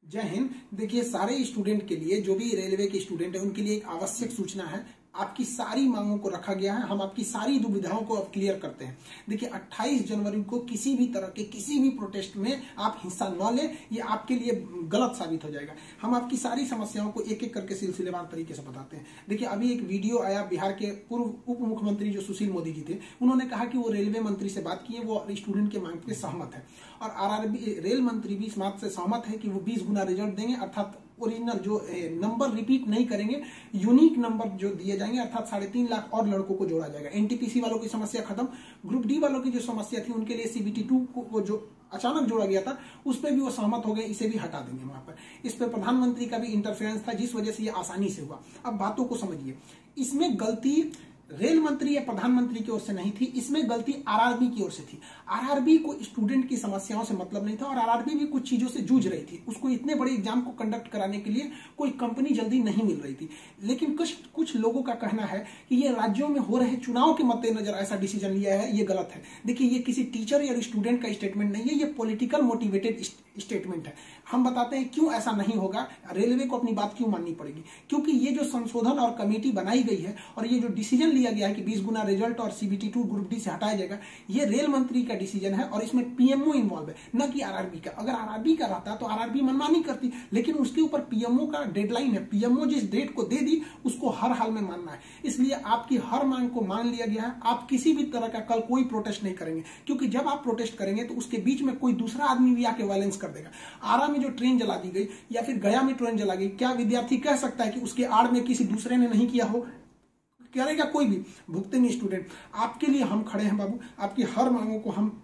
जय हिंद। देखिए, सारे स्टूडेंट के लिए, जो भी रेलवे के स्टूडेंट है, उनके लिए एक आवश्यक सूचना है। आपकी सारी मांगों को रखा गया है। हम आपकी सारी दुविधाओं को अब क्लियर करते हैं। देखिए, 28 जनवरी को किसी भी तरह के किसी भी प्रोटेस्ट में आप हिस्सा न लें, ये आपके लिए गलत साबित हो जाएगा। हम आपकी सारी समस्याओं को एक एक करके सिलसिलेवार तरीके से बताते हैं। देखिए, अभी एक वीडियो आया, बिहार के पूर्व उप मुख्यमंत्री जो सुशील मोदी जी थे, उन्होंने कहा कि वो रेलवे मंत्री से बात किए, वो स्टूडेंट के मांग पे सहमत है और आरआरबी रेल मंत्री भी इस बात से सहमत है कि वो 20 गुना रिजल्ट देंगे, अर्थात ओरिजिनल जो नंबर रिपीट नहीं करेंगे, यूनिक नंबर जो दिए जाएंगे, अर्थात 3.5 लाख और लड़कों को जोड़ा जाएगा। एनटीपीसी वालों की समस्या खत्म। ग्रुप डी वालों की जो समस्या थी, उनके लिए सीबीटी 2 को जो अचानक जोड़ा गया था, उस पर भी वो सहमत हो गए, इसे भी हटा देंगे वहां पर। इस पर प्रधानमंत्री का भी इंटरफेरेंस था, जिस वजह से ये आसानी से हुआ। अब बातों को समझिए, इसमें गलती रेल मंत्री या प्रधानमंत्री की ओर से नहीं थी, इसमें गलती आरआरबी की ओर से थी। आरआरबी को स्टूडेंट की समस्याओं से मतलब नहीं था और आरआरबी भी कुछ चीजों से जूझ रही थी। उसको इतने बड़े एग्जाम को कंडक्ट कराने के लिए कोई कंपनी जल्दी नहीं मिल रही थी। लेकिन कुछ लोगों का कहना है कि ये राज्यों में हो रहे चुनाव के मद्देनजर ऐसा डिसीजन लिया है, ये गलत है। देखिए, ये किसी टीचर या स्टूडेंट का स्टेटमेंट नहीं है, ये पॉलिटिकल मोटिवेटेड स्टेटमेंट है। हम बताते हैं क्यों ऐसा नहीं होगा, रेलवे को अपनी बात क्यों माननी पड़ेगी। क्योंकि ये जो संशोधन और कमेटी बनाई गई है और ये जो डिसीजन लिया गया है कि 20 गुना रिजल्ट और सीबीटी 2 ग्रुप डी से हटाया जाएगा, ये रेल मंत्री का डिसीजन है और इसमें पीएमओ इन्वॉल्व है, न कि आरआरबी का। अगर आरआरबी का रहता तो आरआरबी मनमानी करती, लेकिन उसके ऊपर पीएमओ का डेडलाइन है। पीएमओ जिस डेट को दे दी, उसको हर हाल में मानना है। इसलिए आपकी हर मांग को मान लिया गया है। आप किसी भी तरह का कल कोई प्रोटेस्ट नहीं करेंगे, क्योंकि जब आप प्रोटेस्ट करेंगे तो उसके बीच में कोई दूसरा आदमी भी आके वायलेंस कर देगा। आरा में जो ट्रेन जला दी गई या फिर गया में ट्रेन जला गई, क्या विद्यार्थी कह सकता है कि उसके आड़ में किसी दूसरे ने नहीं किया हो? करेगा कोई भी, भुगतेंगे स्टूडेंट। आपके लिए हम खड़े हैं बाबू, आपकी हर मांगों को हम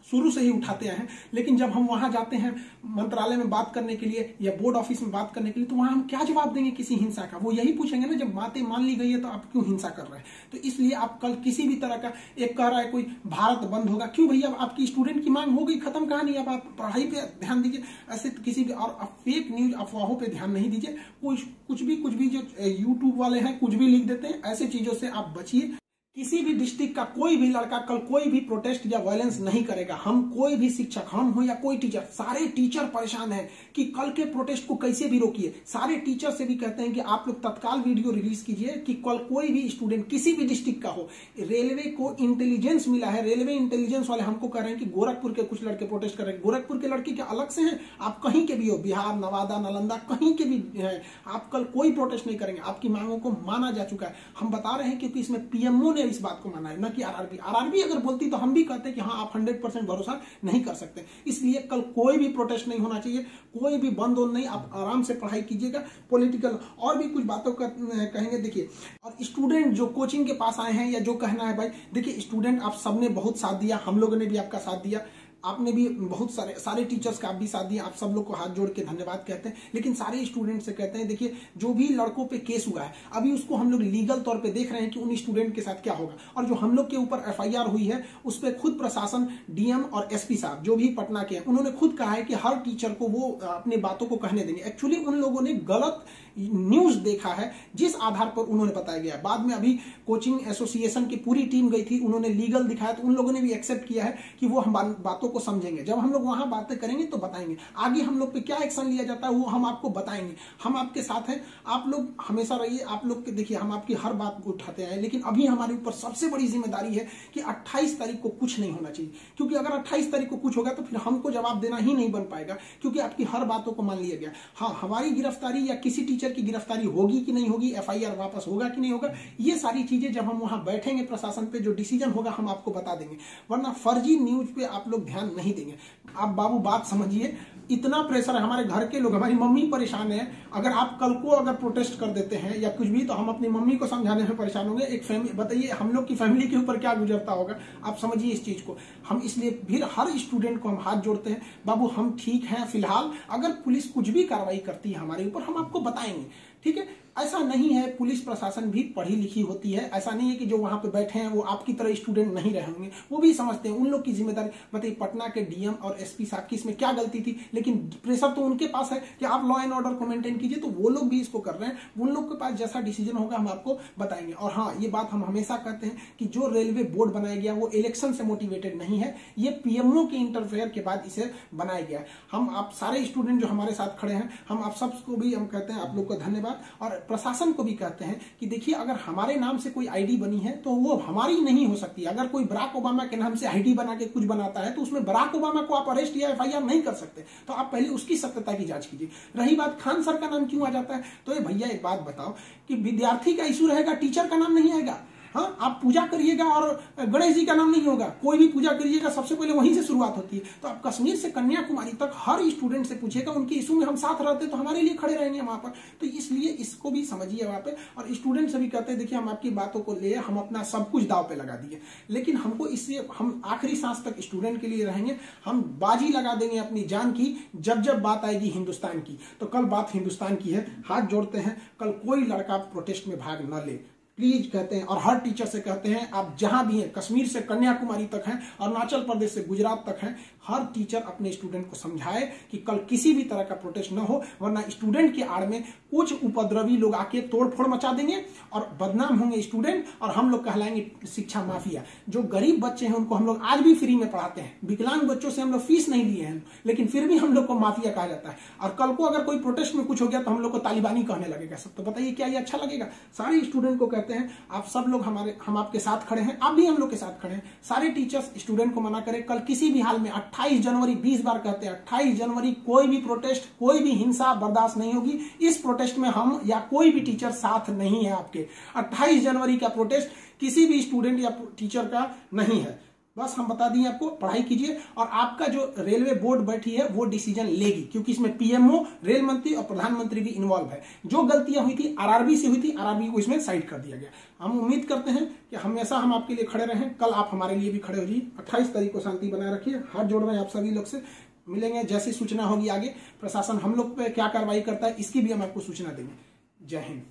शुरू से ही उठाते आए हैं। लेकिन जब हम वहां जाते हैं मंत्रालय में बात करने के लिए या बोर्ड ऑफिस में बात करने के लिए, तो वहां हम क्या जवाब देंगे किसी हिंसा का? वो यही पूछेंगे ना, जब बातें मान ली गई है तो आप क्यों हिंसा कर रहे हैं? तो इसलिए आप कल किसी भी तरह का, एक कह रहा है कोई भारत बंद होगा, क्यों भैया? आपकी स्टूडेंट की मांग हो गई, खत्म कहानी। अब आप पढ़ाई पे ध्यान दीजिए, ऐसे किसी भी और फेक न्यूज अफवाहों पे ध्यान नहीं दीजिए। कुछ भी जो यूट्यूब वाले हैं कुछ भी लिख देते हैं, ऐसे चीजों से आप बचिए। किसी भी डिस्ट्रिक्ट का कोई भी लड़का कल कोई भी प्रोटेस्ट या वायलेंस नहीं करेगा। हम कोई भी शिक्षक, हम हो या कोई टीचर, सारे टीचर परेशान हैं कि कल के प्रोटेस्ट को कैसे भी रोकिए। सारे टीचर से भी कहते हैं कि आप लोग तत्काल वीडियो रिलीज कीजिए कि कल कोई भी स्टूडेंट किसी भी डिस्ट्रिक्ट का हो। रेलवे को इंटेलिजेंस मिला है, रेलवे इंटेलिजेंस वाले हमको कह रहे हैं कि गोरखपुर के कुछ लड़के प्रोटेस्ट कर रहे हैं। गोरखपुर के लड़के क्या अलग से हैं? आप कहीं के भी हो, बिहार, नवादा, नालंदा, कहीं के भी हैं, आप कल कोई प्रोटेस्ट नहीं करेंगे। आपकी मांगों को माना जा चुका है। हम बता रहे हैं क्योंकि इसमें पीएमओ ने इस बात को माना है, न कि आरआरबी। आरआरबी अगर बोलती तो हम भी कहते कि हाँ, आप 100% भरोसा नहीं कर सकते। इसलिए कल कोई भी प्रोटेस्ट नहीं होना चाहिए, कोई भी बंद नहीं। आप आराम से पढ़ाई कीजिएगा। पॉलिटिकल और भी कुछ बातों का कहेंगे। देखिए, और स्टूडेंट जो कोचिंग के पास आए हैं या जो कहना है भाई, देखिए स्टूडेंट आप सबने बहुत साथ दिया, हम लोगों ने भी आपका साथ दिया, आपने भी बहुत सारे टीचर्स का आप भी साथ दिया। आप सब लोग को हाथ जोड़ के धन्यवाद कहते हैं। लेकिन सारे स्टूडेंट से कहते हैं, देखिए जो भी लड़कों पे केस हुआ है, अभी उसको हम लोग लीगल तौर पे देख रहे हैं कि उन स्टूडेंट के साथ क्या होगा। और जो हम लोग के ऊपर एफआईआर हुई है, उस पर खुद प्रशासन, डीएम और एसपी साहब जो भी पटना के हैं, उन्होंने खुद कहा है कि हर टीचर को वो अपनी बातों को कहने देंगे। एक्चुअली उन लोगों ने गलत न्यूज देखा है, जिस आधार पर उन्होंने बताया गया। बाद में अभी कोचिंग एसोसिएशन की पूरी टीम गई थी, उन्होंने लीगल दिखाया, तो उन लोगों ने भी एक्सेप्ट किया है कि वो हम बातों को समझेंगे। जब हम लोग वहां बातें करेंगे तो बताएंगे। आगे हम लोग पे क्या एक्शन लिया जाता है वो हम आपको बताएंगे। हम आपके साथ हैं, आप लोग हमेशा रहिए। आप लोग के देखिए, हम आपकी हर बात को उठाते हैं। लेकिन अभी हमारे ऊपर सबसे बड़ी जिम्मेदारी है कि 28 तारीख को कुछ नहीं होना चाहिए, क्योंकि अगर 28 तारीख को कुछ होगा तो फिर हमको जवाब देना ही नहीं बन पाएगा, क्योंकि आपकी हर बातों को मान लिया गया। हाँ, हमारी गिरफ्तारी या किसी टीचर की गिरफ्तारी होगी कि नहीं होगी, एफआईआर वापस होगा कि नहीं होगा, ये सारी चीजें जब हम वहां बैठेंगे प्रशासन पे, जो डिसीजन होगा हम आपको बता देंगे। वरना फर्जी न्यूज पे आप लोग ध्यान नहीं देंगे। आप बाबू बात समझिए, इतना प्रेशर है। हमारे घर के लोग, हमारी मम्मी परेशान है। अगर आप कल को अगर प्रोटेस्ट कर देते हैं या कुछ भी, तो हम अपनी मम्मी को समझाने में परेशान होंगे। एक फैमिली, बताइए हम लोग की फैमिली के ऊपर क्या गुजरता होगा। आप समझिए इस चीज को। हम इसलिए फिर हर स्टूडेंट को हम हाथ जोड़ते हैं, बाबू हम ठीक हैं फिलहाल। अगर पुलिस कुछ भी कार्रवाई करती है हमारे ऊपर, हम आपको बताएंगे। ठीक है, ऐसा नहीं है। पुलिस प्रशासन भी पढ़ी लिखी होती है, ऐसा नहीं है कि जो वहां पे बैठे हैं वो आपकी तरह स्टूडेंट नहीं रहे होंगे, वो भी समझते हैं, उन लोग की जिम्मेदारी। बताइए पटना के डीएम और एसपी साहब की इसमें क्या गलती थी, लेकिन प्रेशर तो उनके पास है कि आप लॉ एंड ऑर्डर को मेंटेन कीजिए, तो वो लोग भी इसको कर रहे हैं। उन लोग के पास जैसा डिसीजन होगा हम आपको बताएंगे। और हाँ, ये बात हम हमेशा कहते हैं कि जो रेलवे बोर्ड बनाया गया वो इलेक्शन से मोटिवेटेड नहीं है, ये पीएमओ के इंटरफेयर के बाद इसे बनाया गया है। हम आप सारे स्टूडेंट जो हमारे साथ खड़े हैं, हम आप सबको भी हम कहते हैं आप लोग को धन्यवाद, और प्रशासन को भी कहते हैं कि देखिए अगर हमारे नाम से कोई आईडी बनी है तो वो हमारी नहीं हो सकती। अगर कोई बराक ओबामा के नाम से आईडी बना के कुछ बनाता है तो उसमें बराक ओबामा को आप अरेस्ट या एफआईआर नहीं कर सकते, तो आप पहले उसकी सत्यता की जांच कीजिए। रही बात खान सर का नाम क्यों आ जाता है, तो ये भैया एक बात बताओ कि विद्यार्थी का इशू रहेगा, टीचर का नाम नहीं आएगा। हाँ, आप पूजा करिएगा और गणेश जी का नाम नहीं होगा, कोई भी पूजा करिएगा सबसे पहले वहीं से शुरुआत होती है। तो आप कश्मीर से कन्याकुमारी तक हर स्टूडेंट से पूछिएगा, उनके इशू में हम साथ रहते तो हमारे लिए खड़े रहेंगे वहां पर। तो इसलिए इसको भी समझिए वहां पे। और स्टूडेंट से भी कहते हैं देखिए हम आपकी बातों को ले, हम अपना सब कुछ दाव पे लगा दिए, लेकिन हमको इससे हम आखिरी सांस तक स्टूडेंट के लिए रहेंगे। हम बाजी लगा देंगे अपनी जान की, जब जब बात आएगी हिंदुस्तान की। तो कल बात हिंदुस्तान की है, हाथ जोड़ते हैं, कल कोई लड़का प्रोटेस्ट में भाग न ले प्लीज कहते हैं। और हर टीचर से कहते हैं आप जहां भी हैं, कश्मीर से कन्याकुमारी तक हैं, अरुणाचल प्रदेश से गुजरात तक हैं, हर टीचर अपने स्टूडेंट को समझाए कि कल किसी भी तरह का प्रोटेस्ट न हो, वरना स्टूडेंट के आड़ में कुछ उपद्रवी लोग आके तोड़फोड़ मचा देंगे और बदनाम होंगे स्टूडेंट, और हम लोग कहलाएंगे शिक्षा माफिया। जो गरीब बच्चे हैं उनको हम लोग आज भी फ्री में पढ़ाते हैं, विकलांग बच्चों से हम लोग फीस नहीं लिए हैं, लेकिन फिर भी हम लोग को माफिया कहा जाता है। और कल को अगर कोई प्रोटेस्ट में कुछ हो गया तो हम लोग को तालिबानी कहने लगेगा सब। तो बताइए क्या ये अच्छा लगेगा? सारे स्टूडेंट को कहते हैं आप सब लोग हम आपके साथ खड़े हैं, आप भी हम लोग के साथ खड़े हैं। सारे टीचर्स स्टूडेंट को मना करें, कल किसी भी हाल में 28 जनवरी 20 बार कहते हैं 28 जनवरी कोई भी प्रोटेस्ट, कोई भी हिंसा बर्दाश्त नहीं होगी। इस प्रोटेस्ट में हम या कोई भी टीचर साथ नहीं है आपके। 28 जनवरी का प्रोटेस्ट किसी भी स्टूडेंट या टीचर का नहीं है। बस हम बता दिए आपको, पढ़ाई कीजिए और आपका जो रेलवे बोर्ड बैठी है वो डिसीजन लेगी, क्योंकि इसमें पीएमओ, रेल मंत्री और प्रधानमंत्री भी इन्वॉल्व है। जो गलतियां हुई थी आरआरबी से हुई थी, आरआरबी को इसमें साइड कर दिया गया। हम उम्मीद करते हैं कि हमेशा हम आपके लिए खड़े रहें, कल आप हमारे लिए भी खड़े हो जाइए। 28 तारीख को शांति बनाए रखिए। हाथ जोड़ रहे हैं आप सभी लोग से, मिलेंगे जैसी सूचना होगी आगे, प्रशासन हम लोग पे क्या कार्रवाई करता है इसकी भी हम आपको सूचना देंगे। जय हिंद।